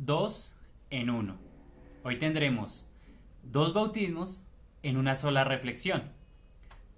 dos en uno. Hoy tendremos dos bautismos en una sola reflexión.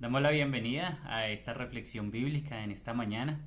Damos la bienvenida a esta reflexión bíblica en esta mañana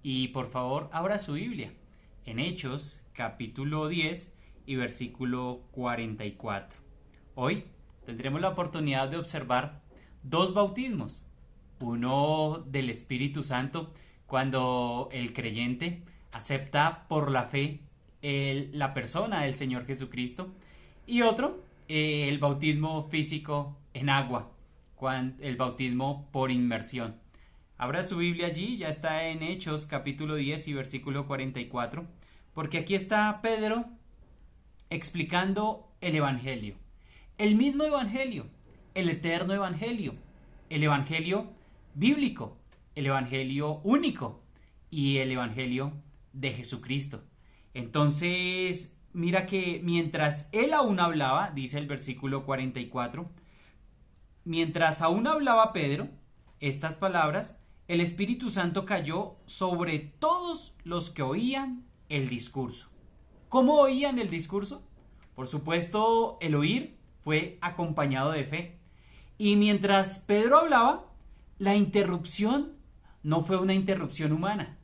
y por favor abra su Biblia en Hechos capítulo 10 y versículo 44. Hoy tendremos la oportunidad de observar dos bautismos, uno del Espíritu Santo cuando el creyente acepta por la fe la persona del Señor Jesucristo, y otro, el bautismo físico en agua, el bautismo por inmersión. Abra su Biblia allí, ya está en Hechos capítulo 10 y versículo 44, porque aquí está Pedro explicando el Evangelio, el mismo Evangelio, el eterno Evangelio, el Evangelio bíblico, el Evangelio único y el Evangelio de Jesucristo. Entonces, mira que mientras él aún hablaba, dice el versículo 44, mientras aún hablaba Pedro estas palabras, el Espíritu Santo cayó sobre todos los que oían el discurso. ¿Cómo oían el discurso? Por supuesto, el oír fue acompañado de fe. Y mientras Pedro hablaba, la interrupción no fue una interrupción humana,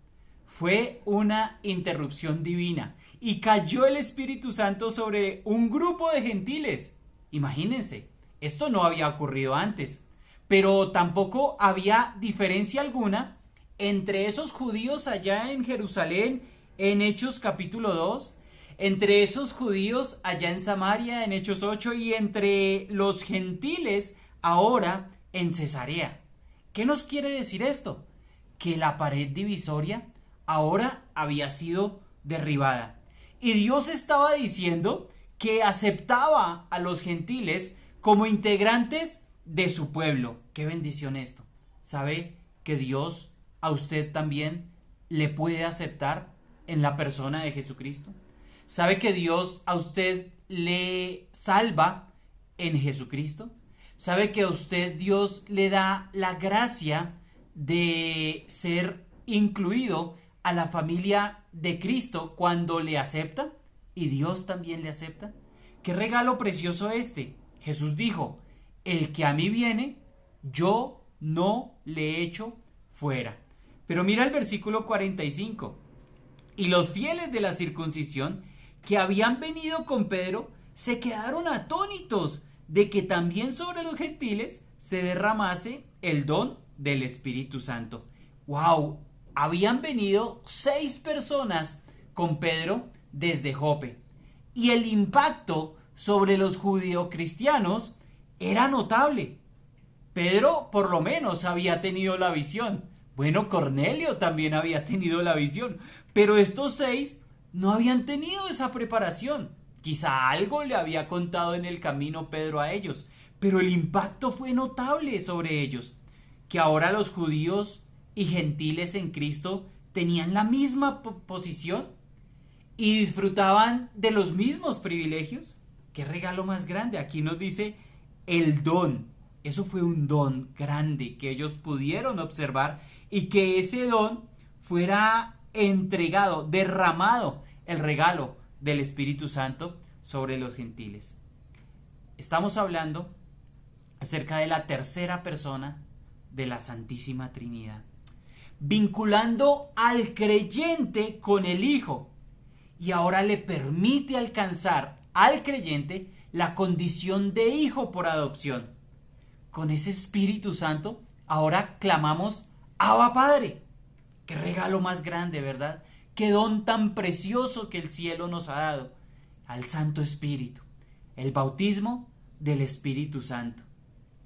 fue una interrupción divina. Y cayó el Espíritu Santo sobre un grupo de gentiles. Imagínense, esto no había ocurrido antes, pero tampoco había diferencia alguna entre esos judíos allá en Jerusalén, en Hechos capítulo 2, entre esos judíos allá en Samaria, en Hechos 8, y entre los gentiles ahora en Cesarea. ¿Qué nos quiere decir esto? Que la pared divisoria ahora había sido derribada. Y Dios estaba diciendo que aceptaba a los gentiles como integrantes de su pueblo. ¡Qué bendición esto! ¿Sabe que Dios a usted también le puede aceptar en la persona de Jesucristo? ¿Sabe que Dios a usted le salva en Jesucristo? ¿Sabe que a usted Dios le da la gracia de ser incluido a la familia de Cristo cuando le acepta? ¿Y Dios también le acepta? ¡Qué regalo precioso este! Jesús dijo, el que a mí viene, yo no le echo fuera. Pero mira el versículo 45. Y los fieles de la circuncisión que habían venido con Pedro se quedaron atónitos de que también sobre los gentiles se derramase el don del Espíritu Santo. ¡Wow! Habían venido 6 personas con Pedro desde Jope. Y el impacto sobre los judeocristianos era notable. Pedro por lo menos había tenido la visión. Bueno, Cornelio también había tenido la visión. Pero estos 6 no habían tenido esa preparación. Quizá algo le había contado en el camino Pedro a ellos, pero el impacto fue notable sobre ellos, que ahora los judíos y gentiles en Cristo tenían la misma posición y disfrutaban de los mismos privilegios. ¡Qué regalo más grande! Aquí nos dice el don. Eso fue un don grande que ellos pudieron observar y que ese don fuera entregado, derramado, el regalo del Espíritu Santo sobre los gentiles. Estamos hablando acerca de la tercera persona de la Santísima Trinidad, vinculando al creyente con el Hijo, y ahora le permite alcanzar al creyente la condición de hijo por adopción. Con ese Espíritu Santo ahora clamamos Abba Padre. Qué regalo más grande, ¿verdad? Qué don tan precioso que el cielo nos ha dado al Santo Espíritu, el bautismo del Espíritu Santo.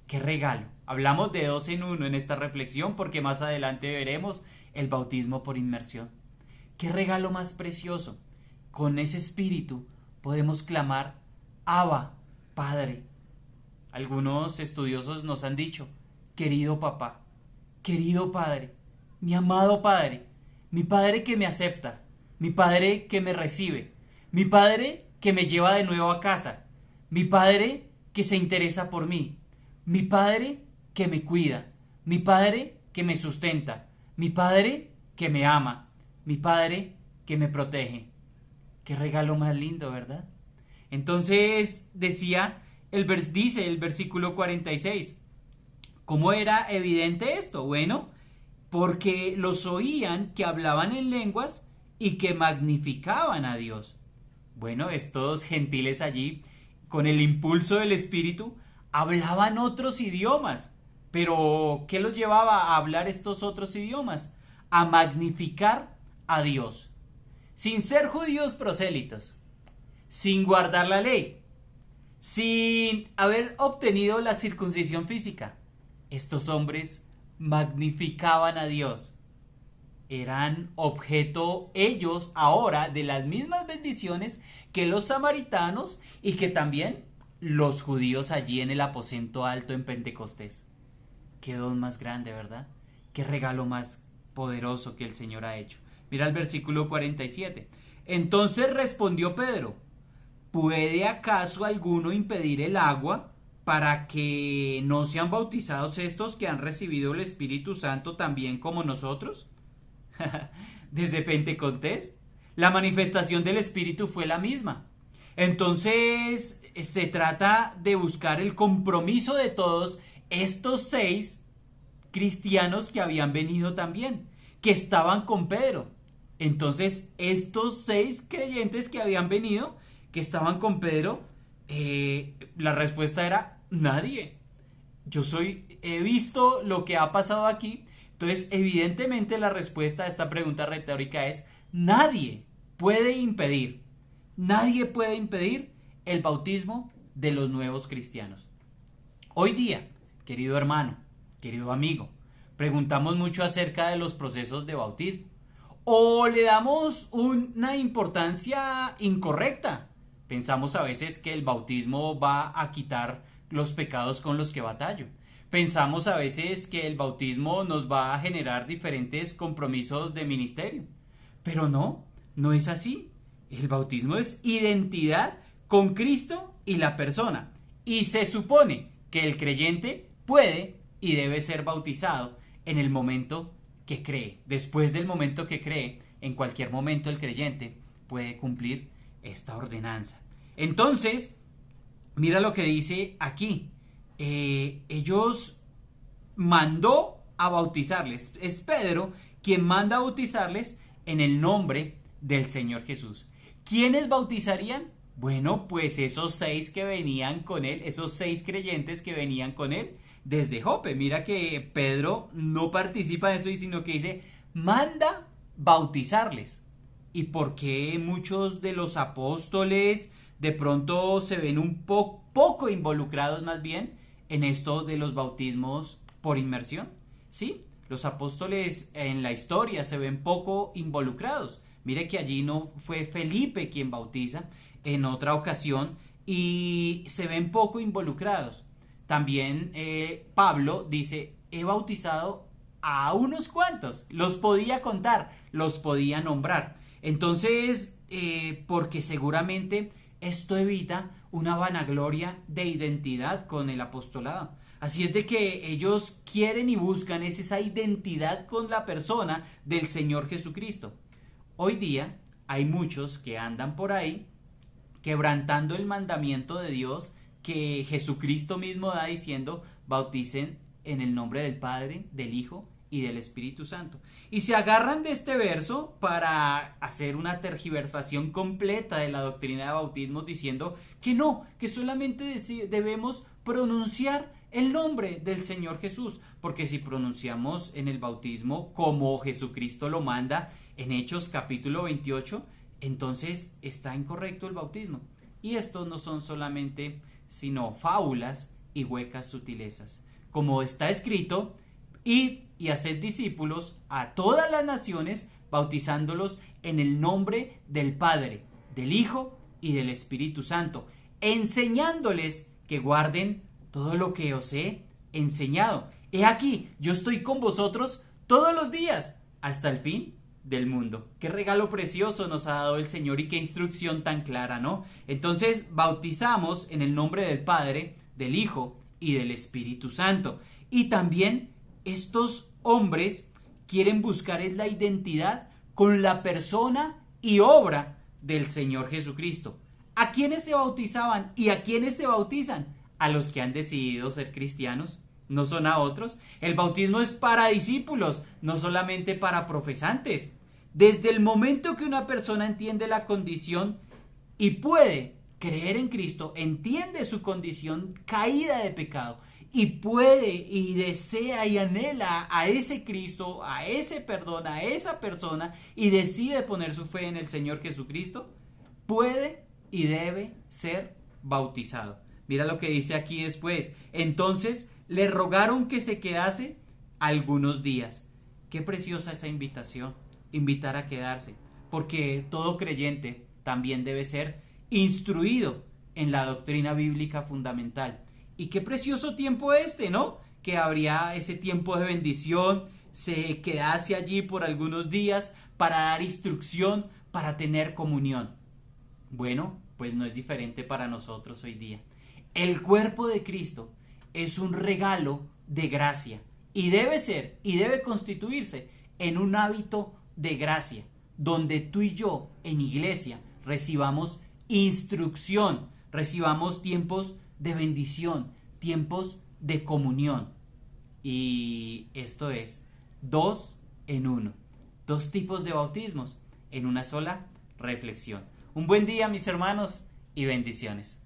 ¡Qué regalo! Hablamos de 2 en 1 en esta reflexión porque más adelante veremos el bautismo por inmersión. ¡Qué regalo más precioso! Con ese Espíritu podemos clamar Abba Padre. Algunos estudiosos nos han dicho, querido papá, querido Padre, mi amado Padre, mi Padre que me acepta, mi Padre que me recibe, mi Padre que me lleva de nuevo a casa, mi Padre que se interesa por mí, mi Padre que me cuida, mi Padre que me sustenta, mi Padre que me ama, mi Padre que me protege. Qué regalo más lindo, ¿verdad? Entonces dice el versículo 46. ¿Cómo era evidente esto? Bueno, porque los oían que hablaban en lenguas y que magnificaban a Dios. Bueno, estos gentiles allí, con el impulso del Espíritu, hablaban otros idiomas. Pero, ¿qué los llevaba a hablar estos otros idiomas? A magnificar a Dios. Sin ser judíos prosélitos, sin guardar la ley, sin haber obtenido la circuncisión física, estos hombres magnificaban a Dios. Eran objeto ellos ahora de las mismas bendiciones que los samaritanos y que también los judíos allí en el aposento alto en Pentecostés. Qué don más grande, ¿verdad? Qué regalo más poderoso que el Señor ha hecho. Mira el versículo 47. Entonces respondió Pedro: ¿puede acaso alguno impedir el agua para que no sean bautizados estos que han recibido el Espíritu Santo también como nosotros? Desde Pentecostés, la manifestación del Espíritu fue la misma. Entonces, se trata de buscar el compromiso de todos estos 6 cristianos que habían venido también, que estaban con Pedro. Entonces, estos 6 creyentes que habían venido, que estaban con Pedro, la respuesta era nadie. He visto lo que ha pasado aquí. Entonces, evidentemente la respuesta a esta pregunta retórica es nadie puede impedir el bautismo de los nuevos cristianos. Hoy día, querido hermano, querido amigo, preguntamos mucho acerca de los procesos de bautismo o le damos una importancia incorrecta. Pensamos a veces que el bautismo va a quitar los pecados con los que batallo. Pensamos a veces que el bautismo nos va a generar diferentes compromisos de ministerio. Pero no es así. El bautismo es identidad con Cristo y la persona. Y se supone que el creyente puede y debe ser bautizado en el momento que cree. Después del momento que cree, en cualquier momento el creyente puede cumplir esta ordenanza. Entonces, mira lo que dice aquí. Ellos mandó a bautizarles. Es Pedro quien manda a bautizarles en el nombre del Señor Jesús. ¿Quiénes bautizarían? Bueno, pues esos 6 que venían con él, esos 6 creyentes que venían con él desde Jope. Mira que Pedro no participa en eso, sino que dice, manda bautizarles. ¿Y por qué muchos de los apóstoles de pronto se ven un poco involucrados más bien en esto de los bautismos por inmersión? Sí, los apóstoles en la historia se ven poco involucrados. Mire que allí no fue Felipe quien bautiza en otra ocasión y se ven poco involucrados. También Pablo dice, he bautizado a unos cuantos, los podía contar, los podía nombrar. Entonces, porque seguramente esto evita una vanagloria de identidad con el apostolado. Así es de que ellos quieren y buscan esa identidad con la persona del Señor Jesucristo. Hoy día hay muchos que andan por ahí quebrantando el mandamiento de Dios que Jesucristo mismo da diciendo, bauticen en el nombre del Padre, del Hijo y del Espíritu Santo. Y se agarran de este verso para hacer una tergiversación completa de la doctrina de bautismo diciendo que no, que solamente debemos pronunciar el nombre del Señor Jesús, porque si pronunciamos en el bautismo como Jesucristo lo manda en Hechos capítulo 28, entonces está incorrecto el bautismo. Y estos no son solamente sino fábulas y huecas sutilezas. Como está escrito, id y haced discípulos a todas las naciones, bautizándolos en el nombre del Padre, del Hijo y del Espíritu Santo, enseñándoles que guarden todo lo que os he enseñado. He aquí, yo estoy con vosotros todos los días, hasta el fin del mundo. Qué regalo precioso nos ha dado el Señor y qué instrucción tan clara, ¿no? Entonces, bautizamos en el nombre del Padre, del Hijo y del Espíritu Santo. Y también estos hombres quieren buscar es la identidad con la persona y obra del Señor Jesucristo. ¿A quiénes se bautizaban y a quiénes se bautizan? A los que han decidido ser cristianos, no son a otros. El bautismo es para discípulos, no solamente para profesantes. Desde el momento que una persona entiende la condición y puede creer en Cristo, entiende su condición caída de pecado y puede y desea y anhela a ese Cristo, a ese perdón, a esa persona y decide poner su fe en el Señor Jesucristo, puede y debe ser bautizado. Mira lo que dice aquí después. Entonces le rogaron que se quedase algunos días. Qué preciosa esa invitación, invitar a quedarse, porque todo creyente también debe ser instruido en la doctrina bíblica fundamental. Y qué precioso tiempo ¿no? Que habría ese tiempo de bendición, se quedase allí por algunos días para dar instrucción, para tener comunión. Bueno, pues no es diferente para nosotros hoy día. El cuerpo de Cristo es un regalo de gracia y debe ser y debe constituirse en un hábito de gracia, donde tú y yo en iglesia recibamos instrucción, recibamos tiempos de bendición, tiempos de comunión. Y esto es 2 en 1, 2 tipos de bautismos en una sola reflexión. Un buen día, mis hermanos, y bendiciones.